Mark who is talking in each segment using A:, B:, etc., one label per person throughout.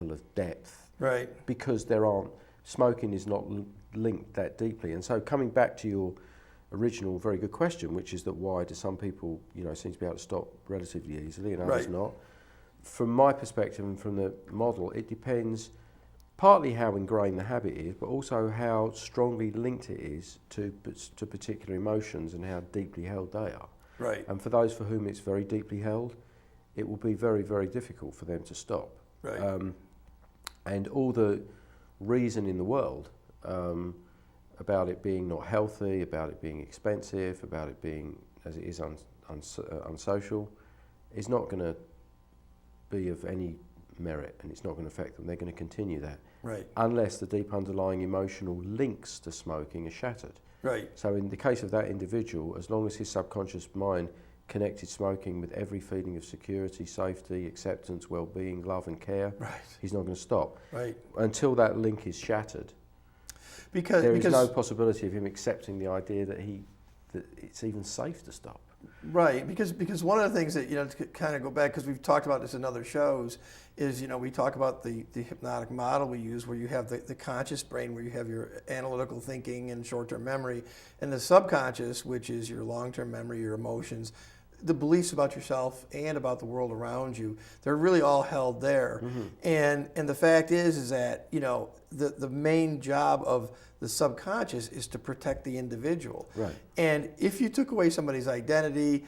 A: level of depth.
B: Right.
A: Because smoking is not linked that deeply. And so coming back to your original very good question, which is that why do some people, seem to be able to stop relatively easily and others not? From my perspective and from the model, it depends partly how ingrained the habit is, but also how strongly linked it is to particular emotions and how deeply held they are.
B: Right.
A: And for those for whom it's very deeply held, it will be very, very difficult for them to stop.
B: Right.
A: And all the reason in the world about it being not healthy, about it being expensive, about it being, as it is, unsocial, is not going to be of any merit, and it's not going to affect them. They're going to continue that.
B: Right.
A: Unless the deep underlying emotional links to smoking are shattered.
B: Right.
A: So in the case of that individual, as long as his subconscious mind connected smoking with every feeling of security, safety, acceptance, well-being, love and care, he's not going to stop.
B: Right.
A: Until that link is shattered,
B: because
A: there is no possibility of him accepting the idea that it's even safe to stop.
B: Right, because one of the things that, to kind of go back, because we've talked about this in other shows, is, we talk about the hypnotic model we use, where you have the conscious brain, where you have your analytical thinking and short-term memory, and the subconscious, which is your long-term memory, your emotions, the beliefs about yourself and about the world around you. They're really all held there. Mm-hmm. And the fact is that, the main job of the subconscious is to protect the individual.
A: Right.
B: And if you took away somebody's identity,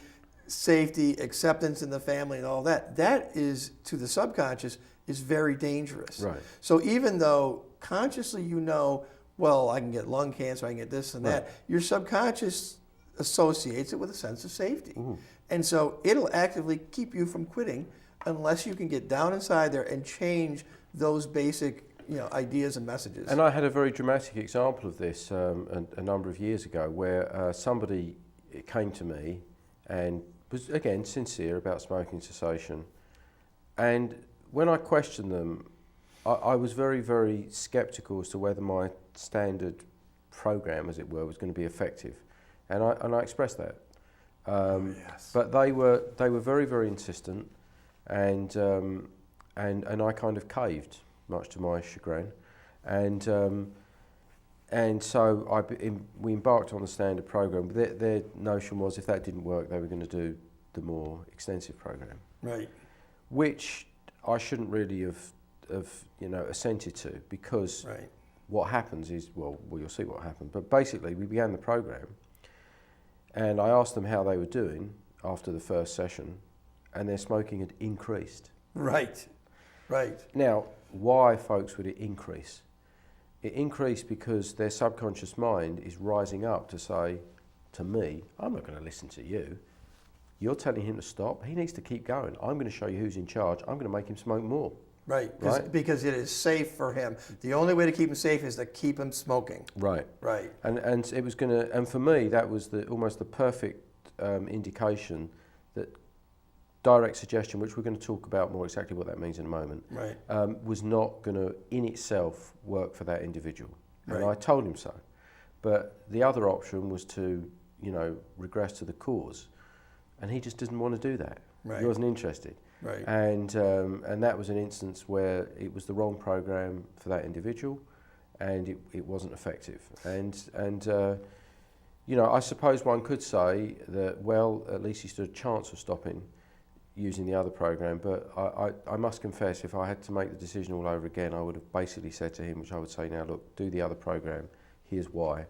B: safety, acceptance in the family and all that, that is, to the subconscious, is very dangerous.
A: Right.
B: So even though consciously well, I can get lung cancer, I can get this and that, your subconscious associates it with a sense of safety. Mm-hmm. And so it'll actively keep you from quitting unless you can get down inside there and change those basic ideas and messages.
A: And I had a very dramatic example of this a number of years ago, where somebody came to me and was, again, sincere about smoking cessation. And when I questioned them, I was very, very sceptical as to whether my standard program, as it were, was going to be effective. And I expressed that.
B: Yes.
A: But they were very, very insistent, and I kind of caved, much to my chagrin, and so we embarked on the standard program. Their notion was, if that didn't work, they were going to do the more extensive program,
B: right?
A: Which I shouldn't really have assented to, because what happens is, well, you'll see what happened. But basically, we began the program, and I asked them how they were doing after the first session, and their smoking had increased.
B: Right.
A: Now, why, folks, would it increase? It increased because their subconscious mind is rising up to say to me, I'm not going to listen to you. You're telling him to stop. He needs to keep going. I'm going to show you who's in charge. I'm going to make him smoke more.
B: Right, because it is safe for him. The only way to keep him safe is to keep him smoking.
A: Right. And it was going to, and for me, that was almost the perfect indication that direct suggestion, which we're going to talk about more exactly what that means in a moment, was not going to, in itself, work for that individual. And I told him so. But the other option was to, regress to the cause. And he just didn't want to do that. He wasn't interested.
B: Right.
A: And that was an instance where it was the wrong program for that individual, and it wasn't effective. And I suppose one could say that, well, at least he stood a chance of stopping using the other program. But I must confess, if I had to make the decision all over again, I would have basically said to him, which I would say now, look, do the other program. Here's why,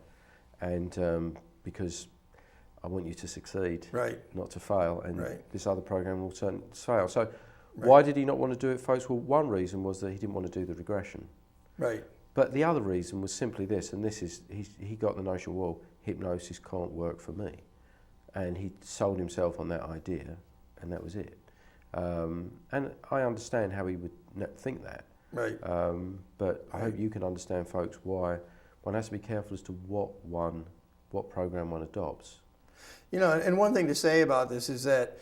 A: and because I want you to succeed, not to fail, and this other program will turn to fail. So why did he not want to do it, folks? Well, one reason was that he didn't want to do the regression.
B: Right.
A: But the other reason was simply this, and this is, he got the notion, well, hypnosis can't work for me. And he sold himself on that idea, and that was it. And I understand how he would think that.
B: Right.
A: But I hope you can understand, folks, why one has to be careful as to what program one adopts.
B: And one thing to say about this is that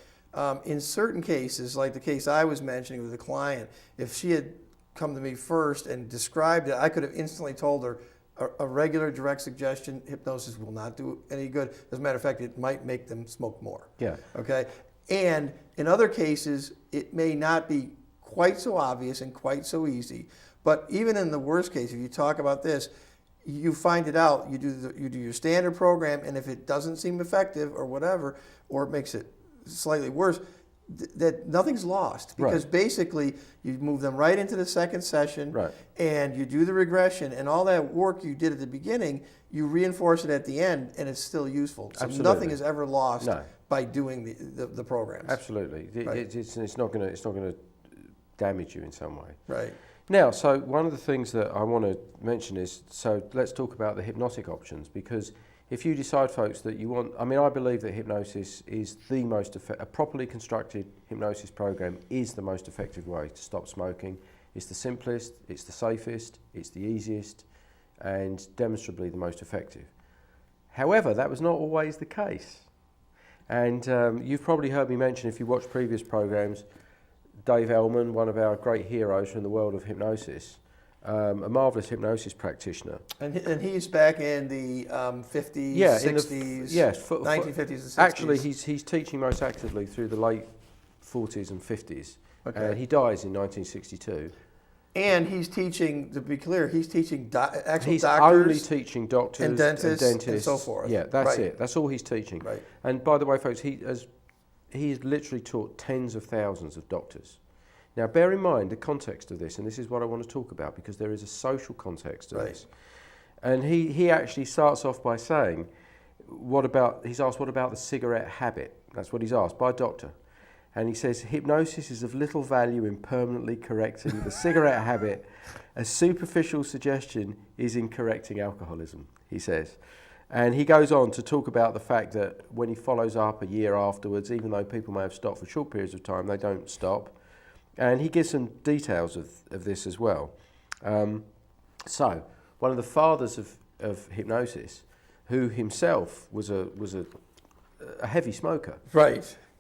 B: in certain cases, like the case I was mentioning with a client, if she had come to me first and described it, I could have instantly told her a regular direct suggestion hypnosis will not do any good. As a matter of fact, it might make them smoke more.
A: Yeah.
B: Okay? And in other cases, it may not be quite so obvious and quite so easy. But even in the worst case, if you talk about this, you find it out, you do your standard program, and if it doesn't seem effective or whatever, or it makes it slightly worse, that nothing's lost, because basically you move them right into the second session, and you do the regression, and all that work you did at the beginning, you reinforce it at the end, and it's still useful. So nothing is ever lost by doing the programs.
A: Absolutely, it's not going to damage you in some way.
B: Right.
A: Now, so one of the things that I want to mention is, so let's talk about the hypnotic options, because if you decide, folks, that you want, I mean, I believe that hypnosis is the most a properly constructed hypnosis program is the most effective way to stop smoking. It's the simplest, it's the safest, it's the easiest, and demonstrably the most effective. However, that was not always the case. And you've probably heard me mention, if you watch previous programs, Dave Ellman, one of our great heroes from the world of hypnosis, a marvellous hypnosis practitioner.
B: And he's back in the 50s, 60s, 1950s and 60s.
A: Actually, he's teaching most actively through the late 40s and 50s. And he dies in 1962.
B: And he's teaching, to be clear, he's teaching doctors.
A: He's only teaching doctors
B: and dentists and so forth.
A: Yeah, that's it. That's all he's teaching.
B: Right.
A: And by the way, folks, he has literally taught tens of thousands of doctors. Now, bear in mind the context of this, and this is what I want to talk about, because there is a social context to this. And he actually starts off by saying, he's asked, what about the cigarette habit? That's what he's asked by a doctor. And he says, hypnosis is of little value in permanently correcting the cigarette habit. A superficial suggestion is in correcting alcoholism, he says. And he goes on to talk about the fact that when he follows up a year afterwards, even though people may have stopped for short periods of time, they don't stop. And he gives some details of this as well. So, one of the fathers of hypnosis, who himself was a heavy smoker,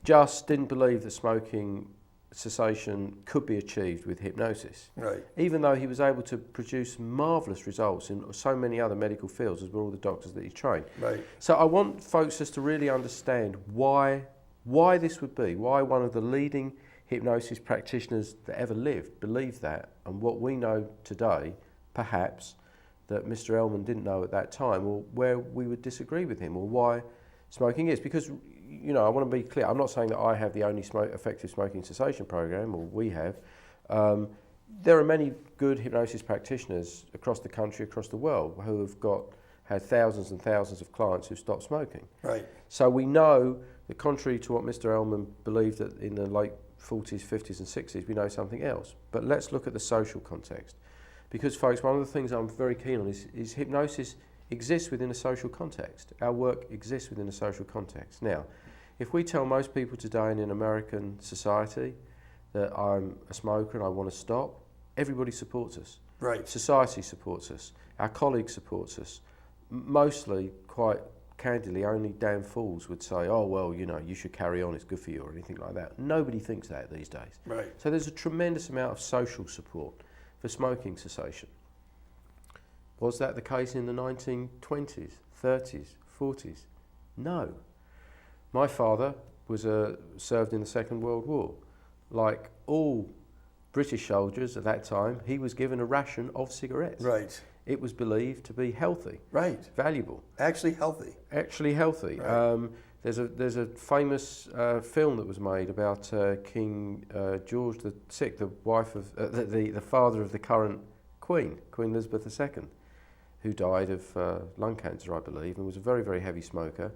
A: just didn't believe that smoking cessation could be achieved with hypnosis. Even though he was able to produce marvellous results in so many other medical fields, as were all the doctors that he trained. So I want folks just to really understand why this would be, why one of the leading hypnosis practitioners that ever lived believed that, and what we know today, perhaps, that Mr. Ellman didn't know at that time, or where we would disagree with him, or why smoking is. Because, you know, I want to be clear, I'm not saying that I have the only effective smoking cessation program, or we have. There are many good hypnosis practitioners across the country, across the world, who have had thousands and thousands of clients who stopped smoking. So we know that contrary to what Mr. Ellman believed that in the late 40s, 50s and 60s, we know something else. But let's look at the social context. Because, folks, one of the things I'm very keen on is hypnosis exists within a social context. Our work exists within a social context. Now, if we tell most people today in an American society that I'm a smoker and I want to stop, everybody supports us. Society supports us. Our colleagues supports us. Mostly, quite candidly, only damn fools would say, oh, well, you know, you should carry on, it's good for you, or anything like that. Nobody thinks that these days. So there's a tremendous amount of social support for smoking cessation. Was that the case in the 1920s, 30s, 40s? No. My father was served in the Second World War. Like all British soldiers at that time, he was given a ration of cigarettes. It was believed to be healthy, valuable. Actually healthy. There's a famous film that was made about King George VI, the wife of the father of the current Queen Elizabeth II, who died of lung cancer, I believe, and was a very, very heavy smoker.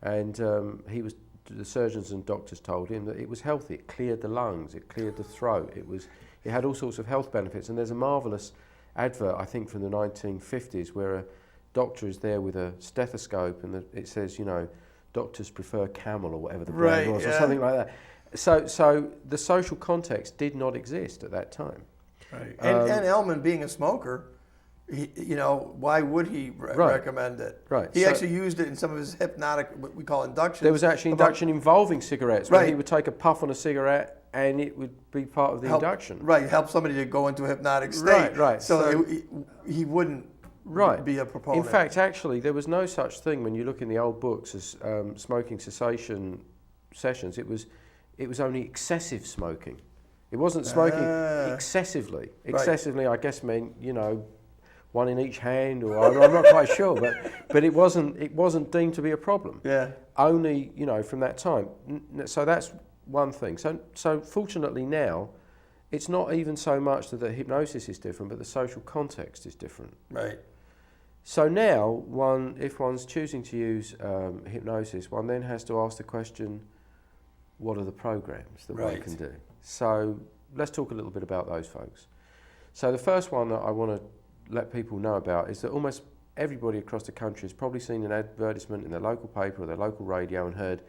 A: And the surgeons and doctors told him that it was healthy. It cleared the lungs, it cleared the throat. It had all sorts of health benefits. And there's a marvellous advert, I think, from the 1950s, where a doctor is there with a stethoscope, and it says, you know, doctors prefer Camel, or whatever the brand was, or something like that. So the social context did not exist at that time.
B: And Ellman, being a smoker, you know, why would he recommend it? He actually used it in some of his hypnotic, what we call induction.
A: There was actually induction involving cigarettes, where he would take a puff on a cigarette and it would be part of the induction.
B: Help somebody to go into a hypnotic state. So he wouldn't be a proponent.
A: In fact, actually, there was no such thing when you look in the old books as smoking cessation sessions. It was only excessive smoking. It wasn't smoking excessively. Excessively, I guess, meant, you know, one in each hand, or I'm not quite sure, but it wasn't deemed to be a problem.
B: Yeah.
A: Only, you know, from that time. So that's one thing. So fortunately now, it's not even so much that the hypnosis is different, but the social context is different.
B: Right.
A: So now, if one's choosing to use hypnosis, one then has to ask the question, what are the programs that one can do? So let's talk a little bit about those folks. So the first one that I want to let people know about is that almost everybody across the country has probably seen an advertisement in their local paper or their local radio and heard,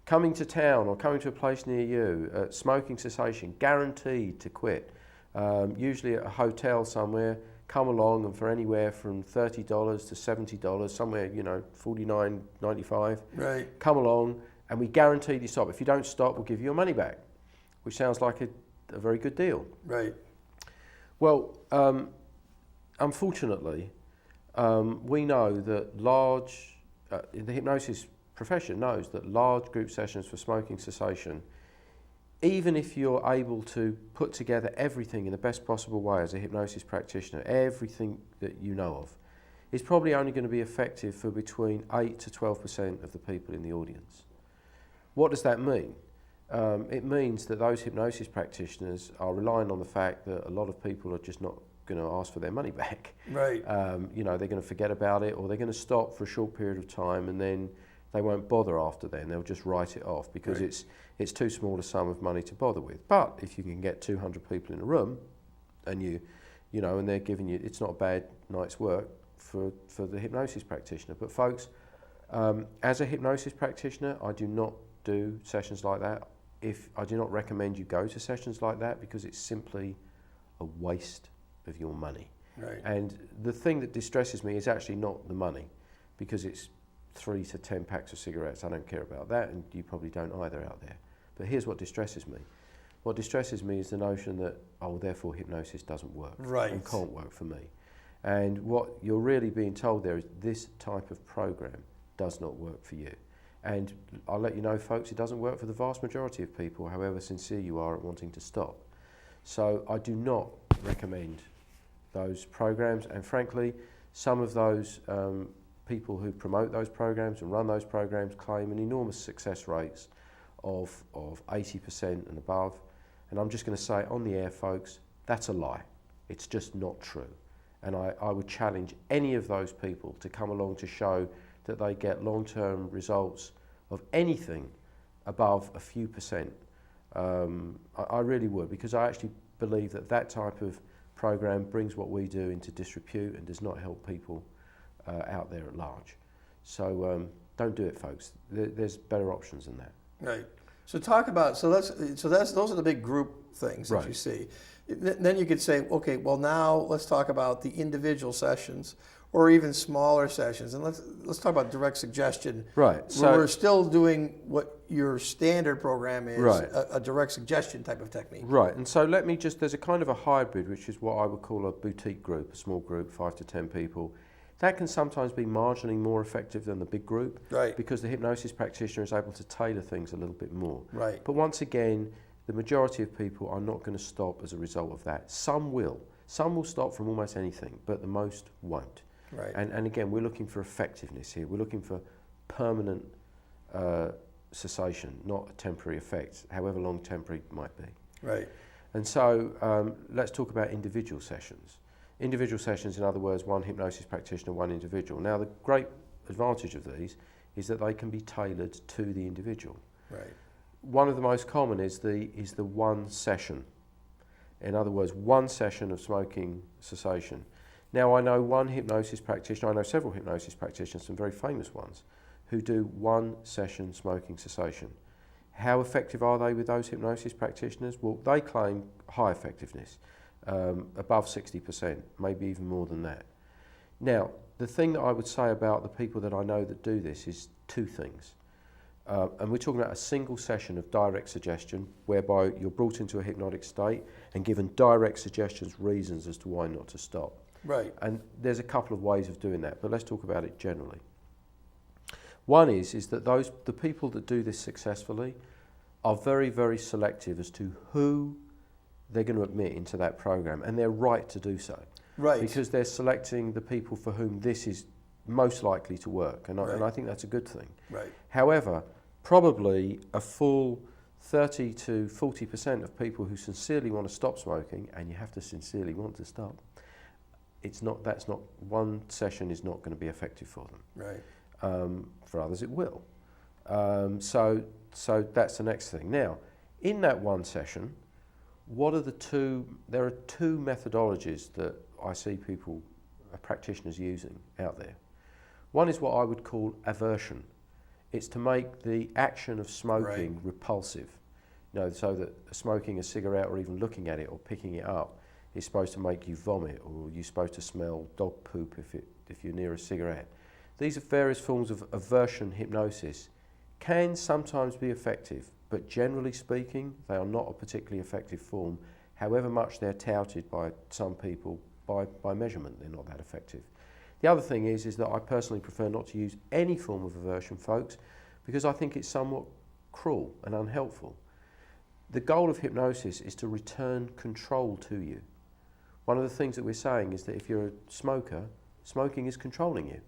A: coming to town or coming to a place near you, smoking cessation, guaranteed to quit, usually at a hotel somewhere. Come along, and for anywhere from $30 to $70, somewhere, you know, $49.95.
B: Right. Come
A: along, and we guarantee you stop. If you don't stop, we'll give you your money back, which sounds like a very good deal.
B: Right.
A: Well, unfortunately, we know that the hypnosis profession knows that large group sessions for smoking cessation, even if you're able to put together everything in the best possible way as a hypnosis practitioner, everything that you know of, is probably only going to be effective for between 8 to 12% of the people in the audience. What does that mean? It means that those hypnosis practitioners are relying on the fact that a lot of people are just not going to ask for their money back.
B: Right.
A: You know, they're going to forget about it, or they're going to stop for a short period of time, and then they won't bother after then. They'll just write it off because it's too small a sum of money to bother with. But if you can get 200 people in a room, and you know, and they're giving you, it's not a bad night's work for the hypnosis practitioner. But folks, as a hypnosis practitioner, I do not do sessions like that. I do not recommend you go to sessions like that, because it's simply a waste of your money.
B: Right.
A: And the thing that distresses me is actually not the money, because it's 3 to 10 packs of cigarettes. I don't care about that, and you probably don't either out there. But here's what distresses me. What distresses me is the notion that, oh, therefore hypnosis doesn't work.
B: Right.
A: And can't work for me. And what you're really being told there is this type of program does not work for you. And I'll let you know, folks, it doesn't work for the vast majority of people, however sincere you are at wanting to stop. So I do not recommend those programs, and frankly, some of those people who promote those programs and run those programs claim an enormous success rates of 80% and above. And I'm just going to say on the air, folks, that's a lie. It's just not true. And I would challenge any of those people to come along to show that they get long-term results of anything above a few percent. I really would, because I actually believe that that type of program brings what we do into disrepute and does not help people out there at large. So don't do it, folks. There's better options than that.
B: Right. So talk about, those are the big group things that you see. Then you could say, okay, well now let's talk about the individual sessions, or even smaller sessions, and let's talk about direct suggestion.
A: Right.
B: So we're still doing what your standard program is,
A: right.
B: a direct suggestion type of technique.
A: Right. And so there's a kind of a hybrid, which is what I would call a boutique group, a small group, 5 to 10 people. That can sometimes be marginally more effective than the big group,
B: right, because
A: the hypnosis practitioner is able to tailor things a little bit more.
B: Right.
A: But once again, the majority of people are not going to stop as a result of that. Some will. Some will stop from almost anything, but the most won't.
B: Right.
A: And again, we're looking for effectiveness here. We're looking for permanent cessation, not a temporary effect, however long temporary might be.
B: Right.
A: And so let's talk about individual sessions. Individual sessions, in other words, one hypnosis practitioner, one individual. Now, the great advantage of these is that they can be tailored to the individual.
B: Right.
A: One of the most common is the one session. In other words, one session of smoking cessation. Now, I know one hypnosis practitioner, I know several hypnosis practitioners, some very famous ones, who do one session smoking cessation. How effective are they with those hypnosis practitioners? Well, they claim high effectiveness, above 60%, maybe even more than that. Now, the thing that I would say about the people that I know that do this is two things. And we're talking about a single session of direct suggestion, whereby you're brought into a hypnotic state and given direct suggestions, reasons as to why not to stop.
B: Right.
A: And there's a couple of ways of doing that, but let's talk about it generally. One is that the people that do this successfully are very, very selective as to who they're going to admit into that program, and they're right to do so.
B: Right.
A: Because they're selecting the people for whom this is most likely to work, and
B: Right.
A: I think that's a good thing.
B: Right.
A: However, probably a full 30 to 40% of people who sincerely want to stop smoking, and you have to sincerely want to stop, that's not one session is not going to be effective for them.
B: Right.
A: For others, it will. So that's the next thing. Now, in that one session, there are two methodologies that I see people, practitioners using out there. One is what I would call aversion. It's to make the action of smoking repulsive. So that smoking a cigarette or even looking at it or picking it up is supposed to make you vomit, or you're supposed to smell dog poop if you're near a cigarette. These are various forms of aversion hypnosis. Can sometimes be effective, but generally speaking, they are not a particularly effective form. However much they're touted by some people, by measurement, they're not that effective. The other thing is that I personally prefer not to use any form of aversion, folks, because I think it's somewhat cruel and unhelpful. The goal of hypnosis is to return control to you. One of the things that we're saying is that if you're a smoker, smoking is controlling you,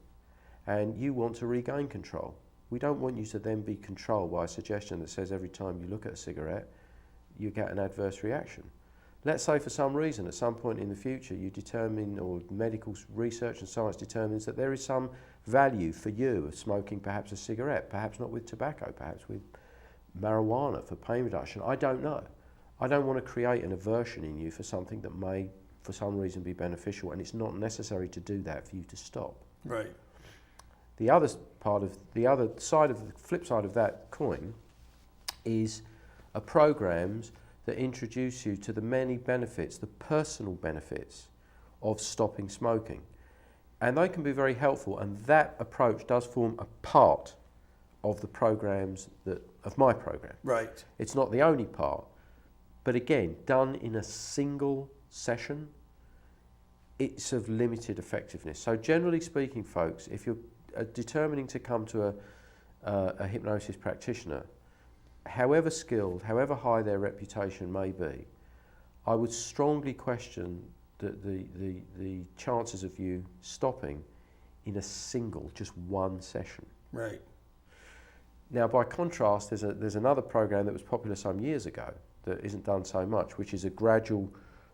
A: and you want to regain control. We don't want you to then be controlled by a suggestion that says every time you look at a cigarette, you get an adverse reaction. Let's say for some reason at some point in the future you determine, or medical research and science determines, that there is some value for you of smoking perhaps a cigarette, perhaps not with tobacco, perhaps with marijuana for pain reduction. I don't know. I don't want to create an aversion in you for something that may for some reason be beneficial, and it's not necessary to do that for you to stop.
B: Right.
A: The flip side of that coin is programs that introduce you to the many benefits, the personal benefits of stopping smoking. And they can be very helpful, and that approach does form a part of the programs of my program.
B: Right.
A: It's not the only part, but again, done in a single session, it's of limited effectiveness. So generally speaking, folks, if you're determining to come to a hypnosis practitioner, however skilled, however high their reputation may be, I would strongly question the chances of you stopping in a single, just one session.
B: Right.
A: Now, by contrast, there's another program that was popular some years ago that isn't done so much, which is a gradual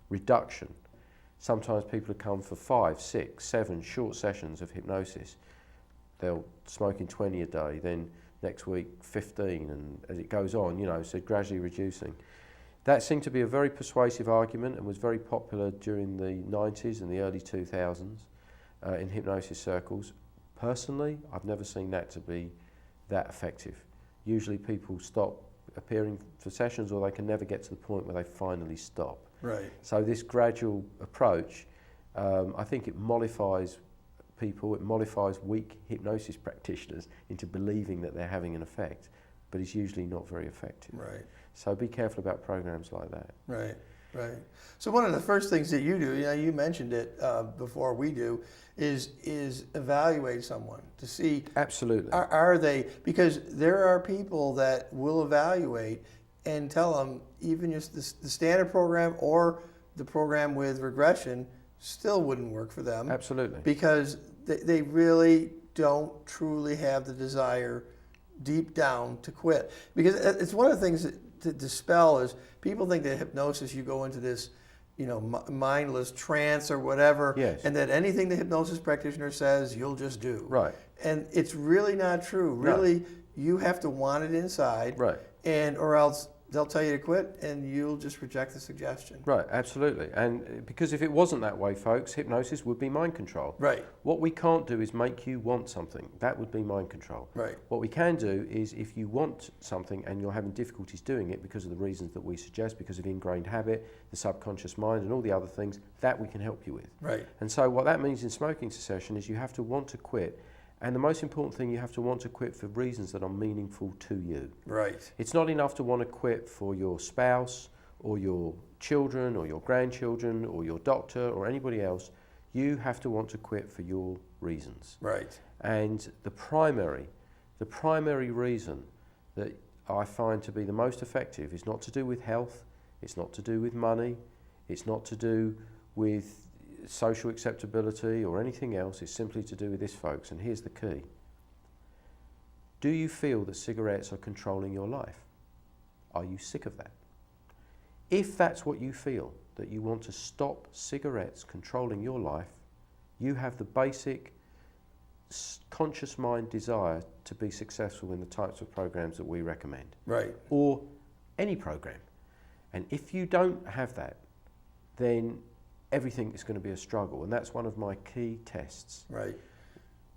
A: reduction. Sometimes people have come for 5, 6, 7 short sessions of hypnosis. They'll smoking 20 a day, then next week 15, and as it goes on, so gradually reducing. That seemed to be a very persuasive argument and was very popular during the 90s and the early 2000s in hypnosis circles. Personally, I've never seen that to be that effective. Usually people stop appearing for sessions, or they can never get to the point where they finally stop.
B: Right.
A: So this gradual approach, I think it mollifies people, it mollifies weak hypnosis practitioners into believing that they're having an effect, but it's usually not very effective.
B: Right.
A: So be careful about programs like that.
B: Right. Right. So one of the first things that you do, you mentioned it before we do, is evaluate someone to see.
A: Absolutely.
B: Are they, because there are people that will evaluate and tell them even just the standard program or the program with regression still wouldn't work for them.
A: Absolutely.
B: Because they really don't truly have the desire deep down to quit. Because it's one of the things to dispel is people think that hypnosis, you go into this mindless trance or whatever,
A: yes,
B: and that anything the hypnosis practitioner says, you'll just do.
A: Right.
B: And it's really not true. Really, you have to want it inside,
A: right,
B: or else they'll tell you to quit and you'll just reject the suggestion.
A: Right, absolutely. And because if it wasn't that way, folks, hypnosis would be mind control.
B: Right.
A: What we can't do is make you want something. That would be mind control.
B: Right.
A: What we can do is, if you want something and you're having difficulties doing it because of the reasons that we suggest, because of ingrained habit, the subconscious mind and all the other things, that we can help you with.
B: Right.
A: And so what that means in smoking cessation is you have to want to quit. And the most important thing, you have to want to quit for reasons that are meaningful to you.
B: Right.
A: It's not enough to want to quit for your spouse or your children or your grandchildren or your doctor or anybody else. You have to want to quit for your reasons.
B: Right.
A: And the primary reason that I find to be the most effective is not to do with health, It's not to do with money. It's not to do with social acceptability or anything else. It's simply to do with this, folks. And here's the key. Do you feel that cigarettes are controlling your life? Are you sick of that? If that's what you feel, that you want to stop cigarettes controlling your life, you have the basic conscious mind desire to be successful in the types of programs that we recommend.
B: Right.
A: Or any program. And if you don't have that, then everything is going to be a struggle. And that's one of my key tests.
B: Right.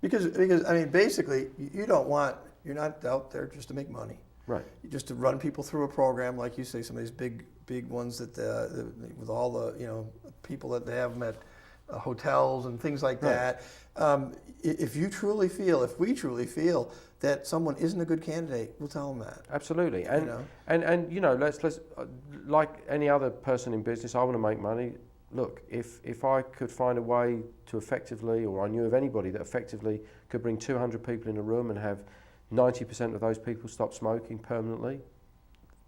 B: Because I mean, basically, you're not out there just to make money.
A: Right.
B: Just to run people through a program, like you say, some of these big ones that with all the people that they have them at hotels and things like that. If we truly feel that someone isn't a good candidate, we'll tell them that.
A: Absolutely. And let's like any other person in business, I want to make money. Look, if I could find a way to effectively, or I knew of anybody that effectively could bring 200 people in a room and have 90% of those people stop smoking permanently,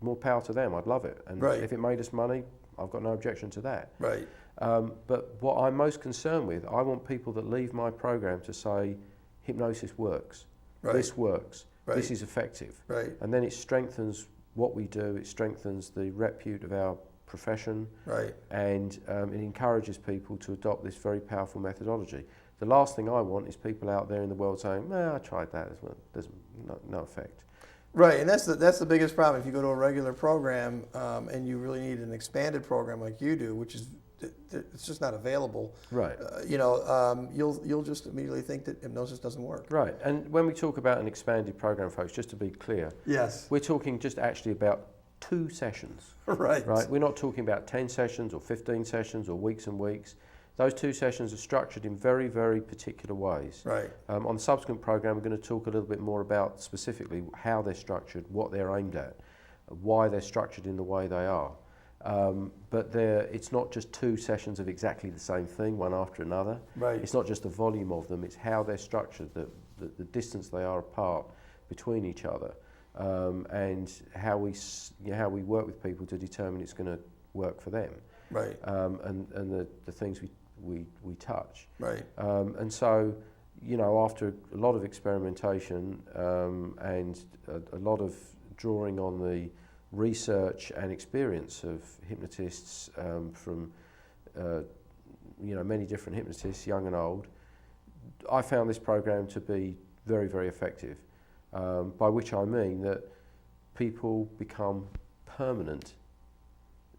A: more power to them. I'd love it. And if it made us money, I've got no objection to that.
B: Right.
A: But what I'm most concerned with, I want people that leave my program to say, hypnosis works. Right. This works. Right. This is effective. Right. And then it strengthens what we do. It strengthens the repute of our profession. Right. And it encourages people to adopt this very powerful methodology. The last thing I want is people out there in the world saying, I tried that as well. There's no effect.
B: Right, and that's the biggest problem. If you go to a regular program and you really need an expanded program like you do, which is it's just not available. Right. You'll just immediately think that hypnosis doesn't work.
A: Right, and when we talk about an expanded program, folks, just to be clear,
B: yes,
A: we're talking just actually about 2 sessions.
B: Right.
A: Right. We're not talking about 10 sessions or 15 sessions or weeks and weeks. Those 2 sessions are structured in very, very particular ways. Right. On the subsequent program, we're going to talk a little bit more about specifically how they're structured, what they're aimed at, why they're structured in the way they are. But it's not just 2 sessions of exactly the same thing, one after another. Right. It's not just the volume of them, it's how they're structured, the distance they are apart between each other, and how we work with people to determine it's going to work for them. Right. And the things we touch. Right. And so, after a lot of experimentation and a lot of drawing on the research and experience of hypnotists from many different hypnotists, young and old, I found this program to be very, very effective, by which I mean that people become permanent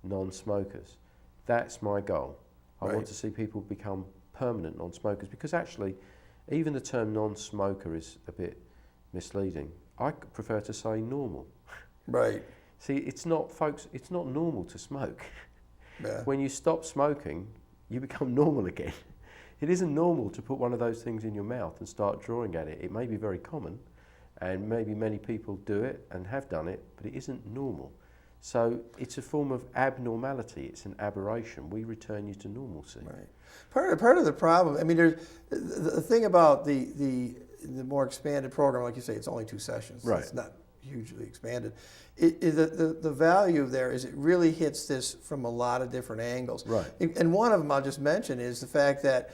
A: non-smokers. That's my goal. I want to see people become permanent non-smokers, because actually even the term non-smoker is a bit misleading. I prefer to say normal. Right. See, it's not normal to smoke. Yeah. When you stop smoking, you become normal again. It isn't normal to put one of those things in your mouth and start drawing at it. It may be very common, and maybe many people do it and have done it, but it isn't normal. So it's a form of abnormality. It's an aberration. We return you to normalcy. Right.
B: Part of the problem, I mean, there's the thing about the more expanded program, like you say, it's only 2 sessions. Right. It's not hugely expanded. The value there is it really hits this from a lot of different angles. Right. And one of them I'll just mention is the fact that,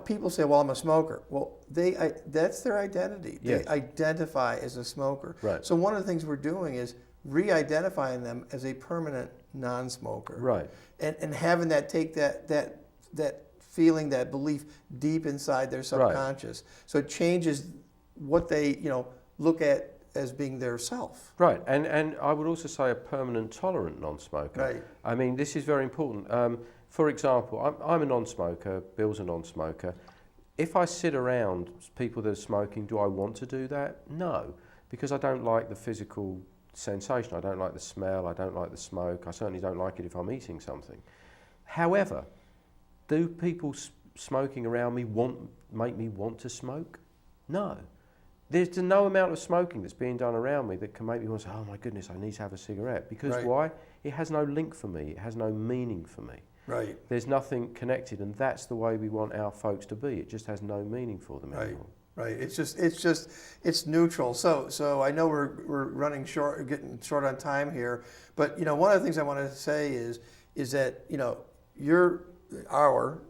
B: people say, well, I'm a smoker. Well, that's their identity. Yes. They identify as a smoker. Right. So one of the things we're doing is re-identifying them as a permanent non-smoker. Right. And having that take that feeling, that belief deep inside their subconscious. Right. So it changes what they, look at as being their self.
A: Right, and I would also say a permanent tolerant non-smoker. Right. I mean, this is very important. For example, I'm a non-smoker, Bill's a non-smoker. If I sit around people that are smoking, do I want to do that? No, because I don't like the physical sensation. I don't like the smell, I don't like the smoke, I certainly don't like it if I'm eating something. However, do people smoking around me make me want to smoke? No. There's no amount of smoking that's being done around me that can make me want to say, oh my goodness, I need to have a cigarette. Because why? It has no link for me, it has no meaning for me. Right. There's nothing connected, and that's the way we want our folks to be. It just has no meaning for them anymore.
B: Right. It's neutral. So I know we're running short, getting short on time here, but one of the things I wanted to say is that our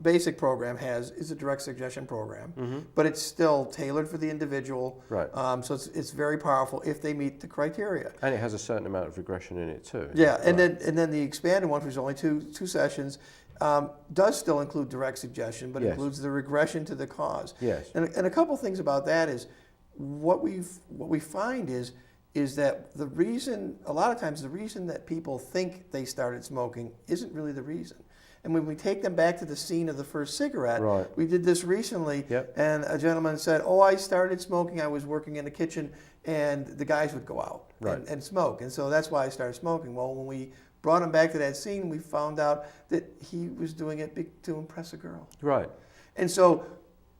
B: basic program is a direct suggestion program, but it's still tailored for the individual.
A: Right.
B: So it's very powerful if they meet the criteria.
A: And it has a certain amount of regression in it too.
B: Yeah, and then the expanded one, which is only two sessions, does still include direct suggestion, but includes the regression to the cause.
A: Yes.
B: And a couple things about that is what we find is that a lot of times the reason that people think they started smoking isn't really the reason. And when we take them back to the scene of the first cigarette, we did this recently, and a gentleman said, "Oh, I started smoking. I was working in the kitchen, and the guys would go out and smoke, and so that's why I started smoking." Well, when we brought him back to that scene, we found out that he was doing it to impress a girl.
A: Right.
B: And so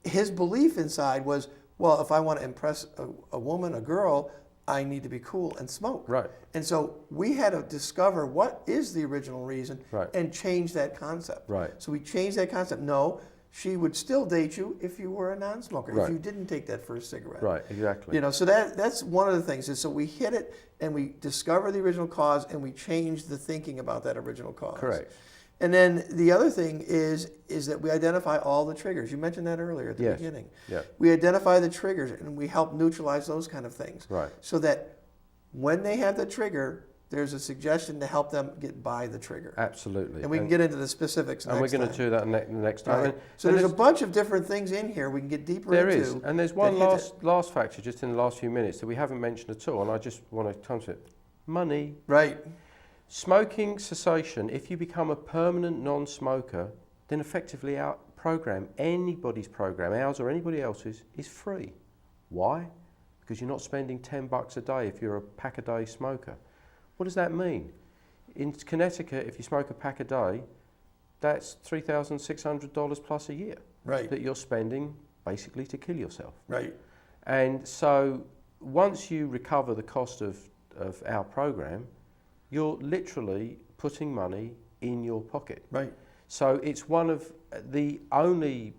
B: his belief inside was, well, if I want to impress a woman, a girl, I need to be cool and smoke.
A: Right.
B: And so we had to discover what is the original reason and change that concept.
A: Right.
B: So we changed that concept. No, she would still date you if you were a non-smoker, if you didn't take that first cigarette.
A: Right, exactly.
B: So that's one of the things. Is so we hit it and we discover the original cause and we change the thinking about that original cause.
A: Correct.
B: And then the other thing is that we identify all the triggers. You mentioned that earlier at the beginning.
A: Yeah.
B: We identify the triggers and we help neutralize those kind of things.
A: Right.
B: So that when they have the trigger, there's a suggestion to help them get by the trigger.
A: Absolutely.
B: And we can get into the specifics next time.
A: And we're going to do that next time.
B: Right. So there's a bunch of different things in here we can get deeper into.
A: There is. And there's one last factor just in the last few minutes that we haven't mentioned at all, and I just want to come to it. Money.
B: Right.
A: Smoking cessation, if you become a permanent non-smoker, then effectively our program, anybody's program, ours or anybody else's, is free. Why? Because you're not spending $10 a day if you're a pack a day smoker. What does that mean? In Connecticut, if you smoke a pack a day, that's $3,600 plus a year that you're spending basically to kill yourself.
B: Right.
A: And so once you recover the cost of our program, you're literally putting money in your pocket.
B: Right.
A: So it's one of the only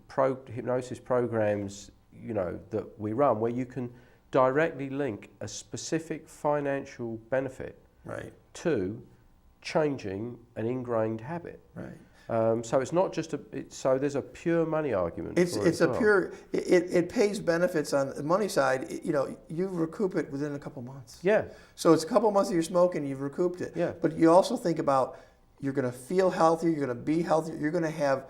A: hypnosis programs, that we run where you can directly link a specific financial benefit to changing an ingrained habit.
B: Right.
A: So it's not just so there's a pure money argument.
B: It pays benefits on the money side. You recoup it within a couple months.
A: Yeah.
B: So it's a couple months that you're smoking, you've recouped it.
A: Yeah.
B: But you also think about you're going to feel healthier, you're going to be healthier, you're going to have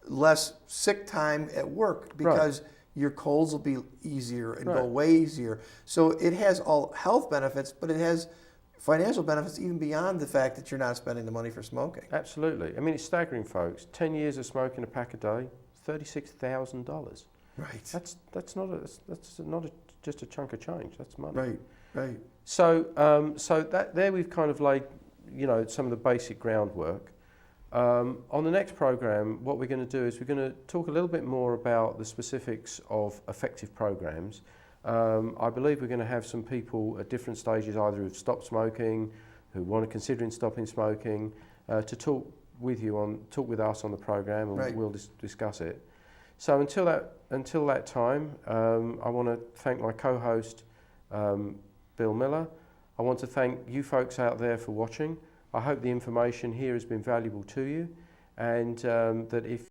B: less sick time at work because your colds will be easier and go way easier. So it has all health benefits, but it has financial benefits even beyond the fact that you're not spending the money for smoking.
A: Absolutely. I mean, it's staggering, folks. 10 years of smoking a pack a day, $36,000.
B: Right.
A: That's not just a chunk of change. That's money.
B: Right. Right.
A: So there we've kind of laid, some of the basic groundwork. On the next program, what we're going to do is we're going to talk a little bit more about the specifics of effective programs. I believe we're going to have some people at different stages, either who've stopped smoking, who want to consider stopping smoking, to talk with us on the program, and we'll discuss it. So until that time, I want to thank my co-host, Bill Miller. I want to thank you folks out there for watching. I hope the information here has been valuable to you, and that if